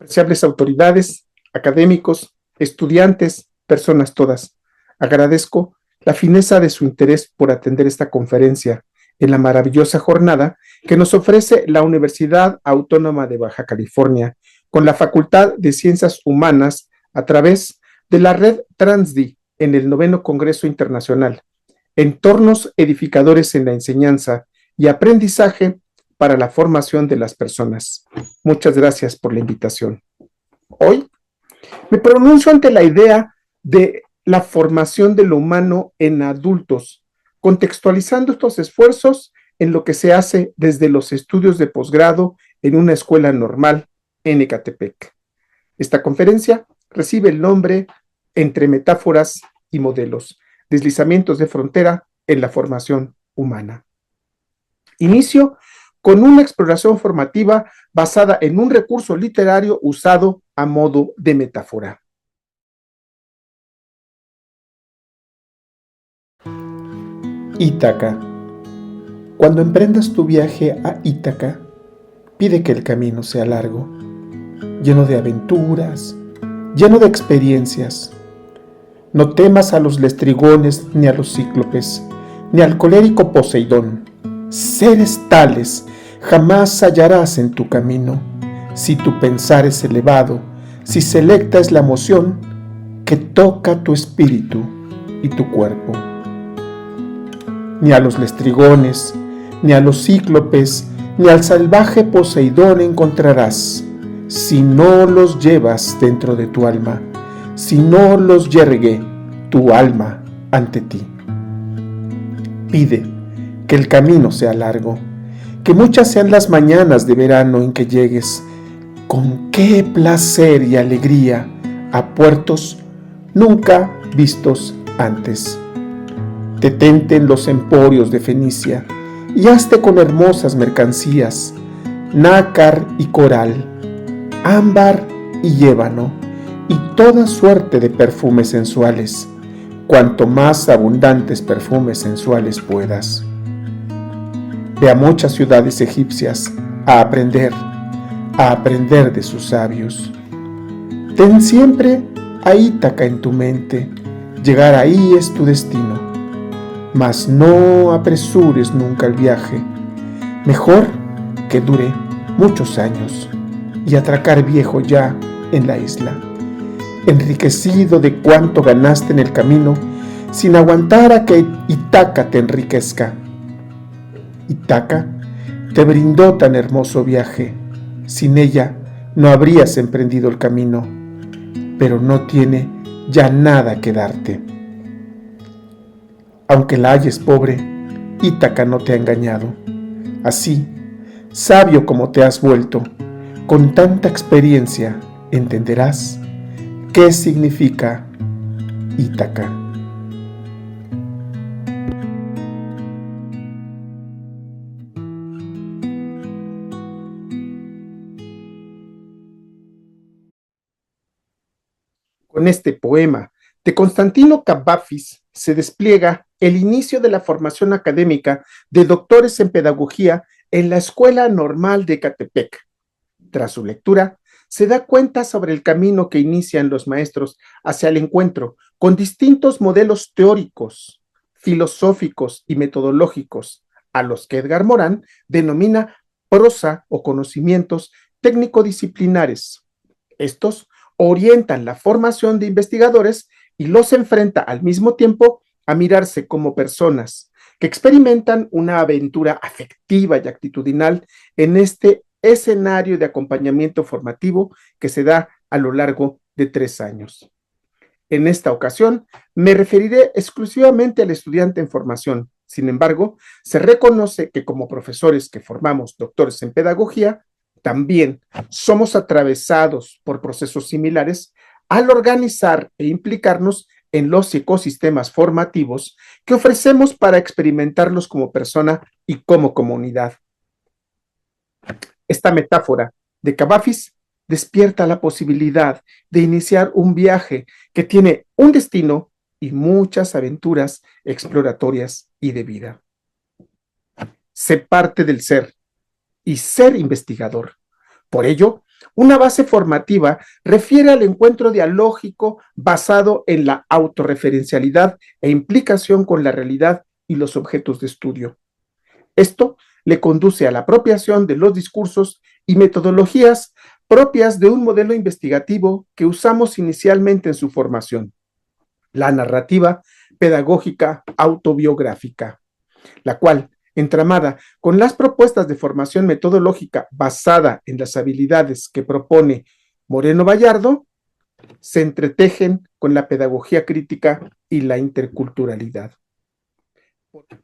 apreciables autoridades, académicos, estudiantes, personas todas. Agradezco la fineza de su interés por atender esta conferencia en la maravillosa jornada que nos ofrece la Universidad Autónoma de Baja California con la Facultad de Ciencias Humanas a través de la red Transdi en el 9º Congreso Internacional, Entornos Edificadores en la Enseñanza y Aprendizaje para la Formación de las Personas. Muchas gracias por la invitación. Hoy me pronuncio ante la idea de la formación de lo humano en adultos, contextualizando estos esfuerzos en lo que se hace desde los estudios de posgrado en una escuela normal en Ecatepec. Esta conferencia recibe el nombre Entre metáforas y modelos, deslizamientos de frontera en la formación humana. Inicio con una exploración formativa basada en un recurso literario usado a modo de metáfora. Ítaca. Cuando emprendas tu viaje a Ítaca, pide que el camino sea largo, lleno de aventuras, lleno de experiencias. No temas a los lestrigones, ni a los cíclopes, ni al colérico Poseidón. Seres tales jamás hallarás en tu camino, si tu pensar es elevado, si selecta es la emoción que toca tu espíritu y tu cuerpo. Ni a los lestrigones, ni a los cíclopes, ni al salvaje Poseidón encontrarás, si no los llevas dentro de tu alma, si no los yergue tu alma ante ti. Pide que el camino sea largo, que muchas sean las mañanas de verano en que llegues, con qué placer y alegría, a puertos nunca vistos antes. Detente en los emporios de Fenicia y hazte con hermosas mercancías, nácar y coral, ámbar y ébano, y toda suerte de perfumes sensuales, cuanto más abundantes perfumes sensuales puedas. Ve a muchas ciudades egipcias a aprender de sus sabios. Ten siempre a Ítaca en tu mente, llegar ahí es tu destino, mas no apresures nunca el viaje, mejor que dure muchos años y atracar viejo ya en la isla, enriquecido de cuanto ganaste en el camino, sin aguantar a que Ítaca te enriquezca. Ítaca te brindó tan hermoso viaje, sin ella no habrías emprendido el camino, pero no tiene ya nada que darte. Aunque la halles pobre, Ítaca no te ha engañado. Así, sabio como te has vuelto, con tanta experiencia entenderás qué significa Ítaca. Con este poema de Constantino Cavafis se despliega el inicio de la formación académica de doctores en pedagogía en la Escuela Normal de Ecatepec. Tras su lectura, se da cuenta sobre el camino que inician los maestros hacia el encuentro con distintos modelos teóricos, filosóficos y metodológicos, a los que Edgar Morán denomina prosa o conocimientos técnico-disciplinares. Estos orientan la formación de investigadores y los enfrenta al mismo tiempo a mirarse como personas que experimentan una aventura afectiva y actitudinal en este escenario de acompañamiento formativo que se da a lo largo de 3 años. En esta ocasión, me referiré exclusivamente al estudiante en formación. Sin embargo, se reconoce que como profesores que formamos doctores en pedagogía, también somos atravesados por procesos similares al organizar e implicarnos en los ecosistemas formativos que ofrecemos para experimentarlos como persona y como comunidad. Esta metáfora de Cavafis despierta la posibilidad de iniciar un viaje que tiene un destino y muchas aventuras exploratorias y de vida. Sé parte del ser y ser investigador. Por ello, Una base formativa refiere al encuentro dialógico basado en la autorreferencialidad e implicación con la realidad y los objetos de estudio. Esto le conduce a la apropiación de los discursos y metodologías propias de un modelo investigativo que usamos inicialmente en su formación, la narrativa pedagógica autobiográfica, la cual, entramada con las propuestas de formación metodológica basada en las habilidades que propone Moreno Vallardo, se entretejen con la pedagogía crítica y la interculturalidad.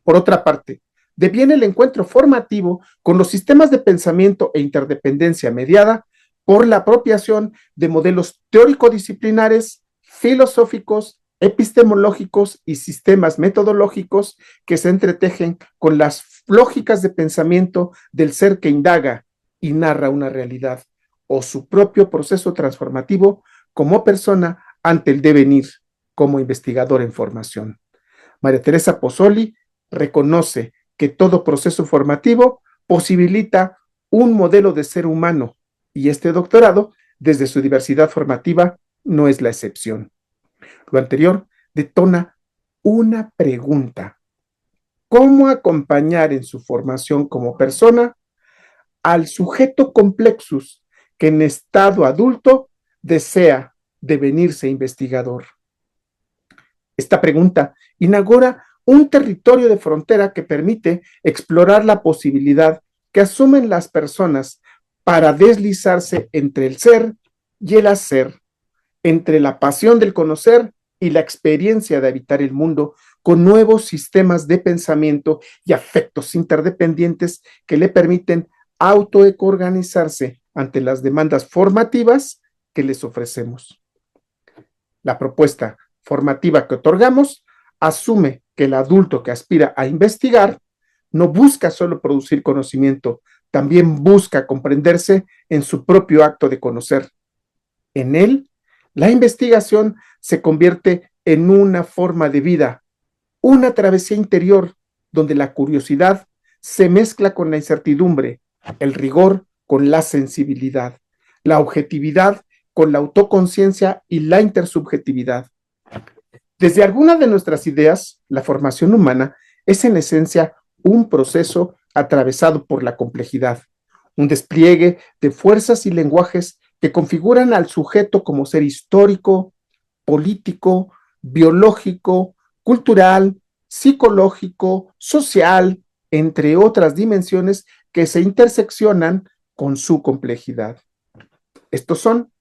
Por otra parte, deviene el encuentro formativo con los sistemas de pensamiento e interdependencia mediada por la apropiación de modelos teórico-disciplinares, filosóficos, epistemológicos y sistemas metodológicos que se entretejen con las lógicas de pensamiento del ser que indaga y narra una realidad o su propio proceso transformativo como persona ante el devenir como investigador en formación. María Teresa Pozzoli reconoce que todo proceso formativo posibilita un modelo de ser humano y este doctorado, desde su diversidad formativa, no es la excepción. Lo anterior detona una pregunta: ¿cómo acompañar en su formación como persona al sujeto complexus que en estado adulto desea devenirse investigador? Esta pregunta inaugura un territorio de frontera que permite explorar la posibilidad que asumen las personas para deslizarse entre el ser y el hacer, entre la pasión del conocer y la experiencia de habitar el mundo con nuevos sistemas de pensamiento y afectos interdependientes que le permiten autoorganizarse ante las demandas formativas que les ofrecemos. La propuesta formativa que otorgamos asume que el adulto que aspira a investigar no busca solo producir conocimiento, también busca comprenderse en su propio acto de conocer. En él, la investigación se convierte en una forma de vida, una travesía interior donde la curiosidad se mezcla con la incertidumbre, el rigor con la sensibilidad, la objetividad con la autoconciencia y la intersubjetividad. Desde algunas de nuestras ideas, la formación humana es en esencia un proceso atravesado por la complejidad, un despliegue de fuerzas y lenguajes que configuran al sujeto como ser histórico, político, biológico, cultural, psicológico, social, entre otras dimensiones que se interseccionan con su complejidad. Estos son: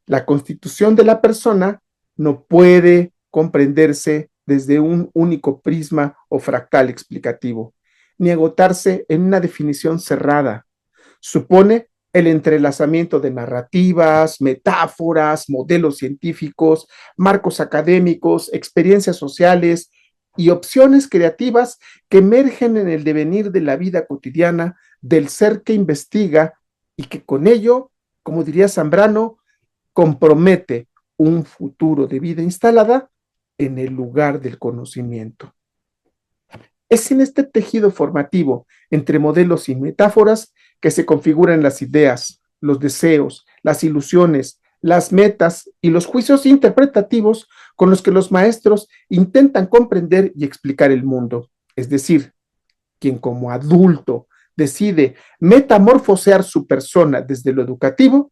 la constitución de la persona no puede comprenderse desde un único prisma o fractal explicativo, ni agotarse en una definición cerrada. Supone el entrelazamiento de narrativas, metáforas, modelos científicos, marcos académicos, experiencias sociales y opciones creativas que emergen en el devenir de la vida cotidiana del ser que investiga y que con ello, como diría Zambrano, compromete un futuro de vida instalada en el lugar del conocimiento. Es en este tejido formativo entre modelos y metáforas que se configuran las ideas, los deseos, las ilusiones, las metas y los juicios interpretativos con los que los maestros intentan comprender y explicar el mundo. Es decir, quien como adulto decide metamorfosear su persona desde lo educativo,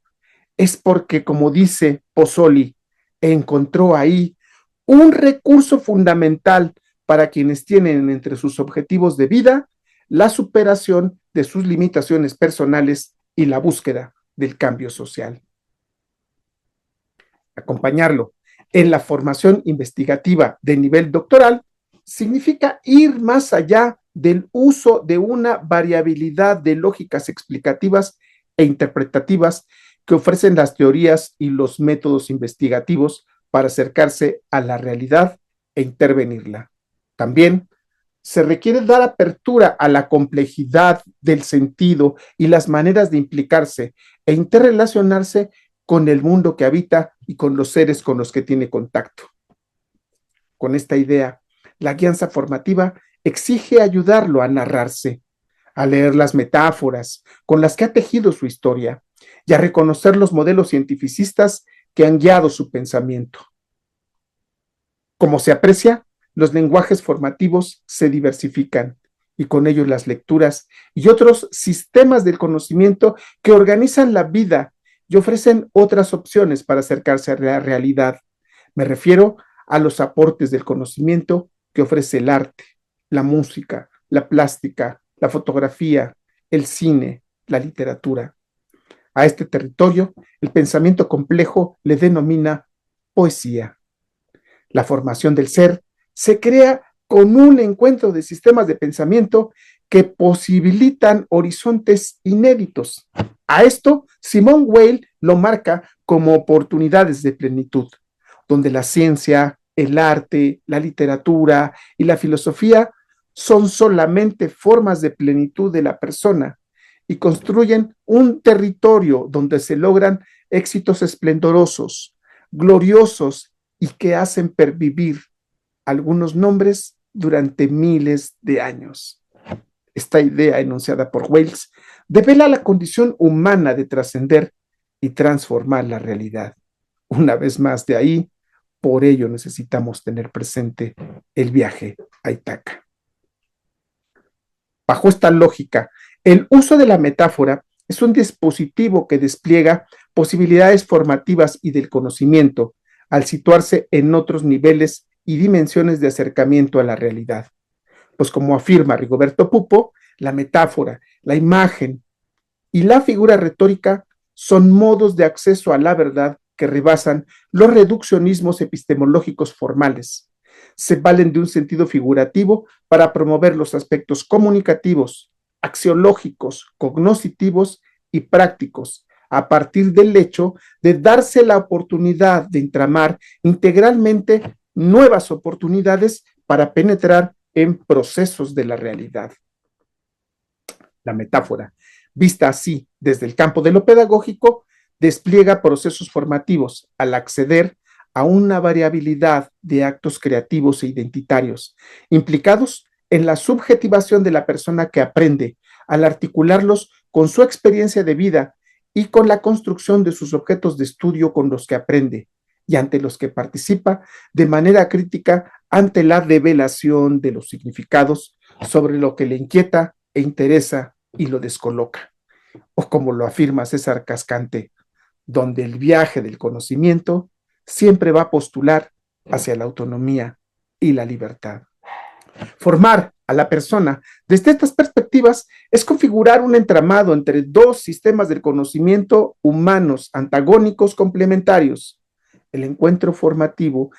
es porque, como dice Pozzoli, encontró ahí un recurso fundamental para quienes tienen entre sus objetivos de vida la superación de sus limitaciones personales y la búsqueda del cambio social. Acompañarlo en la formación investigativa de nivel doctoral significa ir más allá del uso de una variabilidad de lógicas explicativas e interpretativas que ofrecen las teorías y los métodos investigativos para acercarse a la realidad e intervenirla. También se requiere dar apertura a la complejidad del sentido y las maneras de implicarse e interrelacionarse con el mundo que habita y con los seres con los que tiene contacto. Con esta idea, la guianza formativa exige ayudarlo a narrarse, a leer las metáforas con las que ha tejido su historia y a reconocer los modelos cientificistas que han guiado su pensamiento. Como se aprecia, los lenguajes formativos se diversifican y con ellos las lecturas y otros sistemas del conocimiento que organizan la vida y ofrecen otras opciones para acercarse a la realidad. Me refiero a los aportes del conocimiento que ofrece el arte, la música, la plástica, la fotografía, el cine, la literatura. A este territorio, el pensamiento complejo le denomina poesía. La formación del ser se crea con un encuentro de sistemas de pensamiento que posibilitan horizontes inéditos. A esto, Simone Weil lo marca como oportunidades de plenitud, donde la ciencia, el arte, la literatura y la filosofía son solamente formas de plenitud de la persona y construyen un territorio donde se logran éxitos esplendorosos, gloriosos y que hacen pervivir algunos nombres durante miles de años. Esta idea enunciada por Wells devela la condición humana de trascender y transformar la realidad. Una vez más de ahí, por ello necesitamos tener presente el viaje a Ítaca. Bajo esta lógica, el uso de la metáfora es un dispositivo que despliega posibilidades formativas y del conocimiento al situarse en otros niveles y dimensiones de acercamiento a la realidad. Pues como afirma Rigoberto Pupo, la metáfora, la imagen y la figura retórica son modos de acceso a la verdad que rebasan los reduccionismos epistemológicos formales. Se valen de un sentido figurativo para promover los aspectos comunicativos, axiológicos, cognoscitivos y prácticos, a partir del hecho de darse la oportunidad de entramar integralmente nuevas oportunidades para penetrar en procesos de la realidad. La metáfora, vista así desde el campo de lo pedagógico, despliega procesos formativos al acceder a una variabilidad de actos creativos e identitarios, implicados en la subjetivación de la persona que aprende, al articularlos con su experiencia de vida y con la construcción de sus objetos de estudio con los que aprende y ante los que participa de manera crítica ante la develación de los significados sobre lo que le inquieta e interesa y lo descoloca. O como lo afirma César Cascante, donde el viaje del conocimiento siempre va a postular hacia la autonomía y la libertad. Formar a la persona desde estas perspectivas es configurar un entramado entre dos sistemas del conocimiento humanos antagónicos complementarios. El encuentro formativo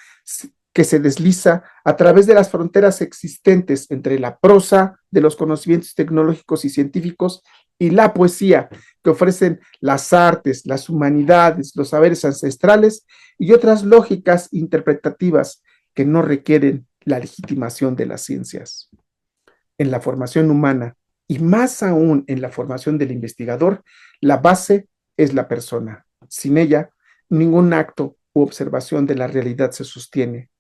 que se desliza a través de las fronteras existentes entre la prosa de los conocimientos tecnológicos y científicos y la poesía que ofrecen las artes, las humanidades, los saberes ancestrales y otras lógicas interpretativas que no requieren la legitimación de las ciencias. En la formación humana y más aún en la formación del investigador, la base es la persona. Sin ella, ningún acto u observación de la realidad se sostiene.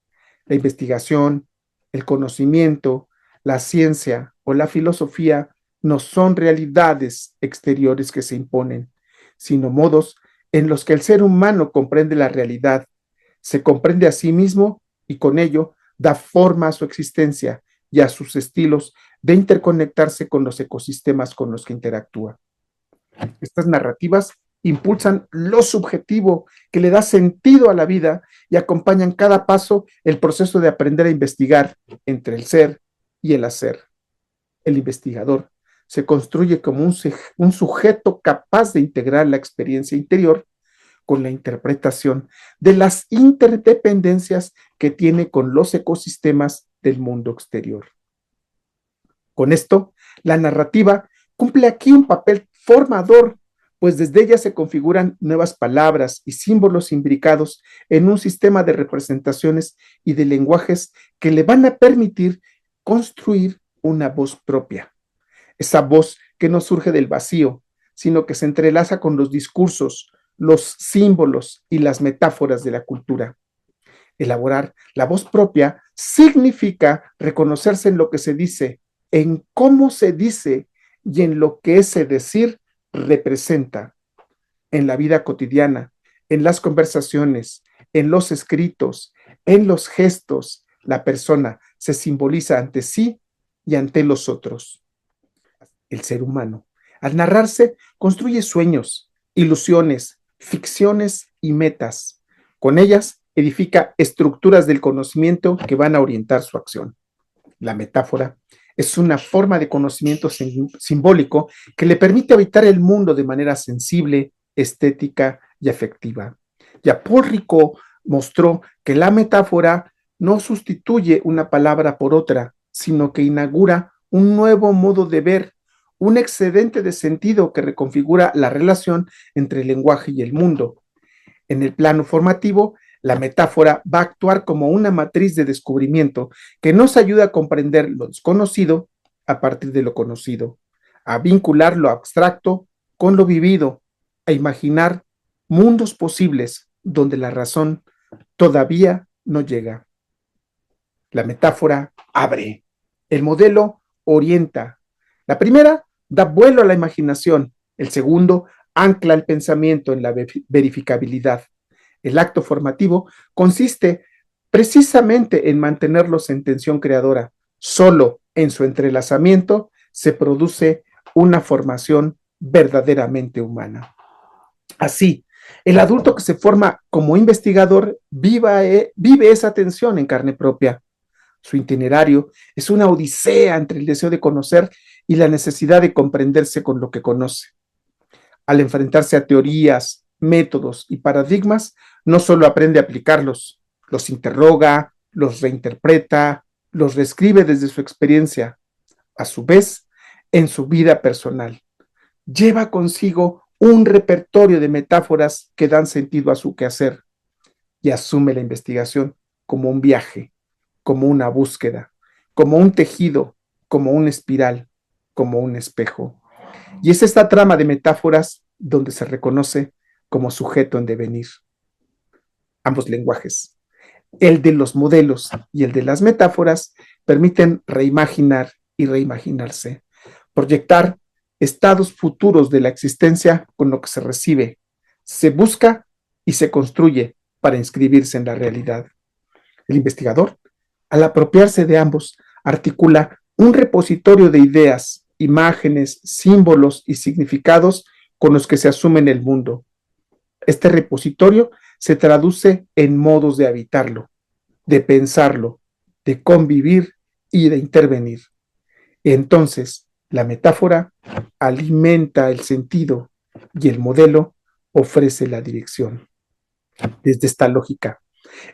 La investigación, el conocimiento, la ciencia o la filosofía no son realidades exteriores que se imponen, sino modos en los que el ser humano comprende la realidad, se comprende a sí mismo y con ello da forma a su existencia y a sus estilos de interconectarse con los ecosistemas con los que interactúa. Estas narrativas impulsan lo subjetivo que le da sentido a la vida y acompañan cada paso el proceso de aprender a investigar entre el ser y el hacer. El investigador se construye como un sujeto capaz de integrar la experiencia interior con la interpretación de las interdependencias que tiene con los ecosistemas del mundo exterior. Con esto, la narrativa cumple aquí un papel formador, pues desde ella se configuran nuevas palabras y símbolos imbricados en un sistema de representaciones y de lenguajes que le van a permitir construir una voz propia. Esa voz que no surge del vacío, sino que se entrelaza con los discursos, los símbolos y las metáforas de la cultura. Elaborar la voz propia significa reconocerse en lo que se dice, en cómo se dice y en lo que ese decir representa. en la vida cotidiana, en las conversaciones, en los escritos, en los gestos. La persona se simboliza ante sí y ante los otros. El ser humano, al narrarse, construye sueños, ilusiones, ficciones y metas. Con ellas edifica estructuras del conocimiento que van a orientar su acción. La metáfora es una forma de conocimiento simbólico que le permite habitar el mundo de manera sensible, estética y afectiva. Ya Paul Ricoeur mostró que la metáfora no sustituye una palabra por otra, sino que inaugura un nuevo modo de ver, un excedente de sentido que reconfigura la relación entre el lenguaje y el mundo. En el plano formativo, la metáfora va a actuar como una matriz de descubrimiento que nos ayuda a comprender lo desconocido a partir de lo conocido, a vincular lo abstracto con lo vivido, a imaginar mundos posibles donde la razón todavía no llega. La metáfora abre, el modelo orienta. La primera da vuelo a la imaginación, el segundo ancla el pensamiento en la verificabilidad. El acto formativo consiste precisamente en mantenerlos en tensión creadora. Solo en su entrelazamiento se produce una formación verdaderamente humana. Así, el adulto que se forma como investigador vive esa tensión en carne propia. Su itinerario es una odisea entre el deseo de conocer y la necesidad de comprenderse con lo que conoce. Al enfrentarse a teorías, métodos y paradigmas, no solo aprende a aplicarlos, los interroga, los reinterpreta, los reescribe desde su experiencia, a su vez, en su vida personal. Lleva consigo un repertorio de metáforas que dan sentido a su quehacer y asume la investigación como un viaje, como una búsqueda, como un tejido, como una espiral, como un espejo. Y es esta trama de metáforas donde se reconoce como sujeto en devenir. Ambos lenguajes, el de los modelos y el de las metáforas, permiten reimaginar y reimaginarse, proyectar estados futuros de la existencia con lo que se recibe, se busca y se construye para inscribirse en la realidad. El investigador, al apropiarse de ambos, articula un repositorio de ideas, imágenes, símbolos y significados con los que se asumen el mundo. Este repositorio se traduce en modos de habitarlo, de pensarlo, de convivir y de intervenir. Entonces, la metáfora alimenta el sentido y el modelo ofrece la dirección. Desde esta lógica,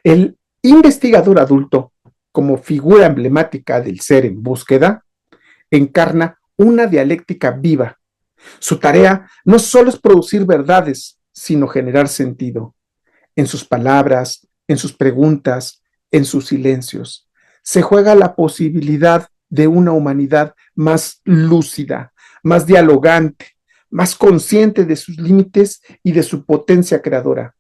el investigador adulto, como figura emblemática del ser en búsqueda, encarna una dialéctica viva. Su tarea no solo es producir verdades, sino generar sentido en sus palabras, en sus preguntas, en sus silencios. Se juega la posibilidad de una humanidad más lúcida, más dialogante, más consciente de sus límites y de su potencia creadora.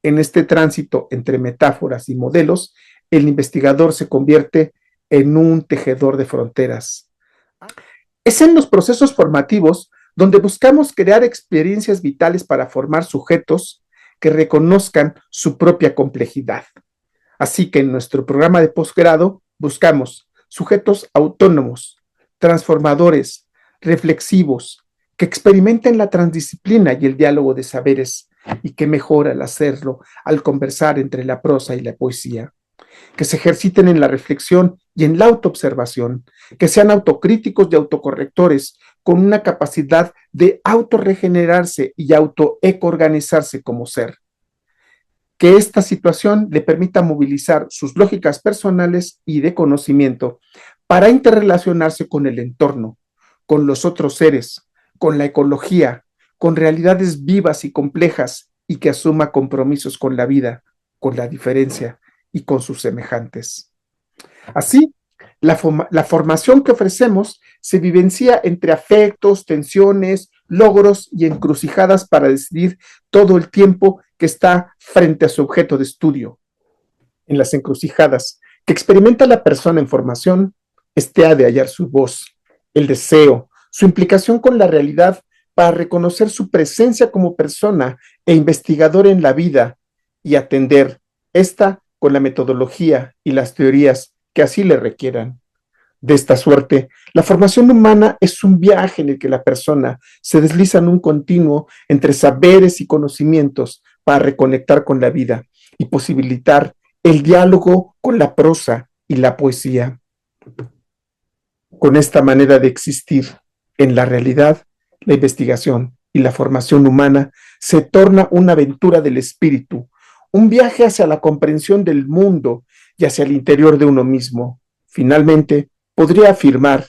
En este tránsito entre metáforas y modelos, el investigador se convierte en un tejedor de fronteras. Es en los procesos formativos donde buscamos crear experiencias vitales para formar sujetos que reconozcan su propia complejidad. Así que en nuestro programa de posgrado buscamos sujetos autónomos, transformadores, reflexivos, que experimenten la transdisciplina y el diálogo de saberes y que mejora al hacerlo al conversar entre la prosa y la poesía, que se ejerciten en la reflexión y en la autoobservación, que sean autocríticos y autocorrectores, con una capacidad de autorregenerarse y autoecoorganizarse como ser. Que esta situación le permita movilizar sus lógicas personales y de conocimiento para interrelacionarse con el entorno, con los otros seres, con la ecología, con realidades vivas y complejas y que asuma compromisos con la vida, con la diferencia y con sus semejantes. Así, la formación que ofrecemos se vivencia entre afectos, tensiones, logros y encrucijadas para decidir todo el tiempo que está frente a su objeto de estudio. En las encrucijadas que experimenta la persona en formación, este ha de hallar su voz, el deseo, su implicación con la realidad para reconocer su presencia como persona e investigador en la vida y atender esta con la metodología y las teorías que así le requieran. De esta suerte, la formación humana es un viaje en el que la persona se desliza en un continuo entre saberes y conocimientos para reconectar con la vida y posibilitar el diálogo con la prosa y la poesía. Con esta manera de existir en la realidad, la investigación y la formación humana se torna una aventura del espíritu, un viaje hacia la comprensión del mundo y hacia el interior de uno mismo. Finalmente, podría afirmar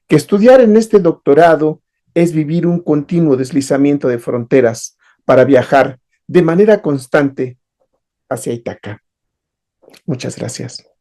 que estudiar en este doctorado es vivir un continuo deslizamiento de fronteras para viajar de manera constante hacia Ítaca. Muchas gracias.